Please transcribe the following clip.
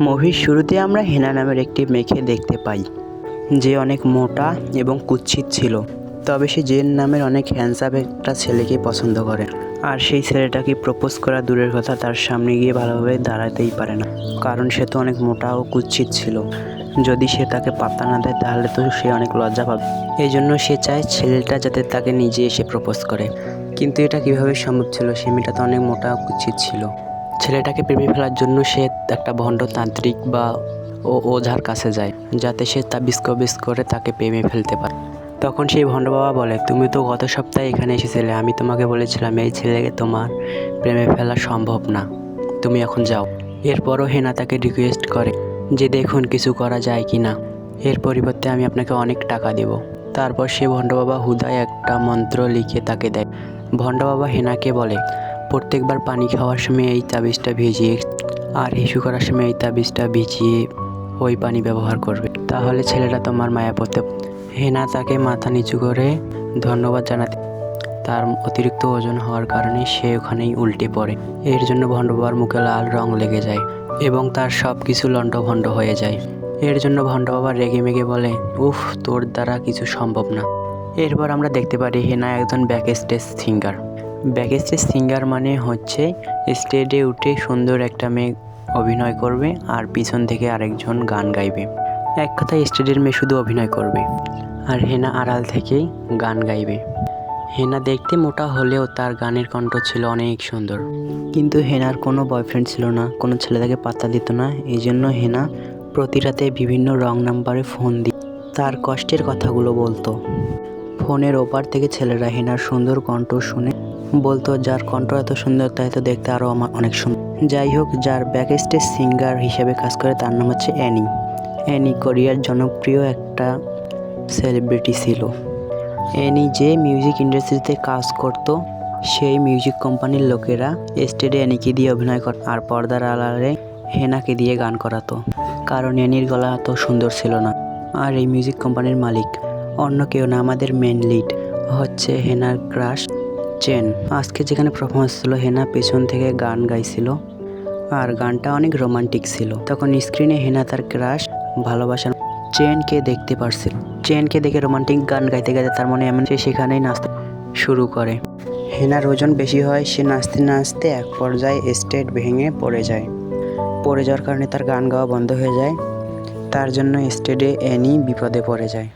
মুভির শুরুতে আমরা হেনা নামের একটি মেয়েকে দেখতে পাই, যে অনেক মোটা এবং কুৎসিত ছিল। তবে সে জেন নামের অনেক হ্যান্ডসাম একটা ছেলেকে পছন্দ করে, আর সেই ছেলেটাকে প্রপোজ করা দূরের কথা, তার সামনে গিয়ে ভালোভাবে দাঁড়াতেই পারে না, কারণ সে তো অনেক মোটা ও কুৎসিত ছিল। যদি সে তাকে পাত্তা না দেয় তাহলে তো সে অনেক লজ্জা পাবে। এই জন্য সে চায় ছেলেটা যাতে তাকে নিজে এসে প্রপোজ করে। কিন্তু এটা কীভাবে সম্ভব ছিল? সে মেয়েটা তো অনেক মোটা কুৎসিত ছিল। ছেলেটাকে প্রেমে ফেলার জন্য সে একটা ভণ্ড তান্ত্রিক বা ওঝার কাছে যায়, যাতে সে তাবিজ কবিজ করে তাকে প্রেমে ফেলতে পারে। তখন সেই ভণ্ড বাবা বলে, তুমি তো গত সপ্তাহে এখানে এসেছিলে, আমি তোমাকে বলেছিলাম এই ছেলেকে তোমার প্রেমে ফেলা সম্ভব না, তুমি এখন যাও। এরপরও হেনা তাকে রিকোয়েস্ট করে যে দেখুন কিছু করা যায় কি না, এর পরিবর্তে আমি আপনাকে অনেক টাকা দেব। তারপর সে ভণ্ড বাবা হুদায় একটা মন্ত্র লিখে তাকে দেয়। ভণ্ড বাবা হেনাকে বলে, প্রত্যেকবার পানি খাওয়ার সময় এই তাবিজটা ভিজিয়ে আর হিসু করার সময় এই তাবিজটা ভিজিয়ে ওই পানি ব্যবহার করবে, তাহলে ছেলেটা তোমার মায়া পড়তে। হেনা তাকে মাথা নিচু করে ধন্যবাদ জানাতে, তার অতিরিক্ত ওজন হওয়ার কারণে সে ওখানেই উল্টে পড়ে। এর জন্য ভণ্ড বাবার মুখে লাল রং লেগে যায় এবং তার সব কিছু লণ্ডভণ্ড হয়ে যায়। এর জন্য ভণ্ড বাবা রেগে মেগে বলে, উফ, তোর দ্বারা কিছু সম্ভব না। এরপর আমরা দেখতে পারি হেনা একজন back stage singer. Back stage singer মানে হচ্ছে স্টেজে উঠে সুন্দর একটা মেয়ে অভিনয় করবে আর পিছন থেকে আরেকজন গান গাইবে। এক কথায় স্টেজের মেয়ে শুধু অভিনয় করবে আর হেনা আড়াল থেকেই গান গাইবে। হেনা দেখতে মোটা হলেও তার গানের কণ্ঠ ছিল অনেক সুন্দর। কিন্তু হেনার কোনো বয়ফ্রেন্ড ছিল না, কোনো ছেলে তাকে পাত্তা দিত না। এই জন্য হেনা প্রতি রাতে বিভিন্ন রং নাম্বারে ফোন দিয়ে তার কষ্টের কথাগুলো বলতো। ফোনের ওপার থেকে ছেলেরা হেনার সুন্দর কণ্ঠ শুনে বলতো, যার কণ্ঠ এত সুন্দর তাই তো দেখতে আরও অনেক সুন্দর। যাই হোক, যার ব্যাক স্টেজ সিঙ্গার হিসেবে কাজ করে তার নাম হচ্ছে অ্যানি। অ্যানি কোরিয়ার জনপ্রিয় একটা সেলিব্রিটি ছিল। অ্যানি যে মিউজিক ইন্ডাস্ট্রিতে কাজ করত, সেই মিউজিক কোম্পানির লোকেরা স্টেজে অ্যানিকে দিয়ে অভিনয় করত আর পর্দার আড়ালে হেনাকে দিয়ে গান করাতো, কারণ অ্যানির গলা এত সুন্দর ছিল না। আর এই মিউজিক কোম্পানির মালিক অন্য কেউ না, আমাদের মেন লিড হচ্ছে হেনার ক্রাশ চেন। আজকে যেখানে পারফরমেন্স ছিল, হেনা পেছন থেকে গান গাইছিল আর গানটা অনেক রোমান্টিক ছিল। তখন স্ক্রিনে হেনা তার ক্রাশ ভালোবাসার চেনকে দেখতে পারছিল। চেনকে দেখে রোমান্টিক গান গাইতে গাইতে তার মনে এমন, সে সেখানেই নাচতে শুরু করে। হেনার ওজন বেশি হয়, সে নাচতে নাচতে এক পর্যায়ে স্টেজ ভেঙে পড়ে যায়। পড়ে যাওয়ার কারণে তার গান গাওয়া বন্ধ হয়ে যায়, তার জন্য স্টেজে অ্যানি বিপদে পড়ে যায়।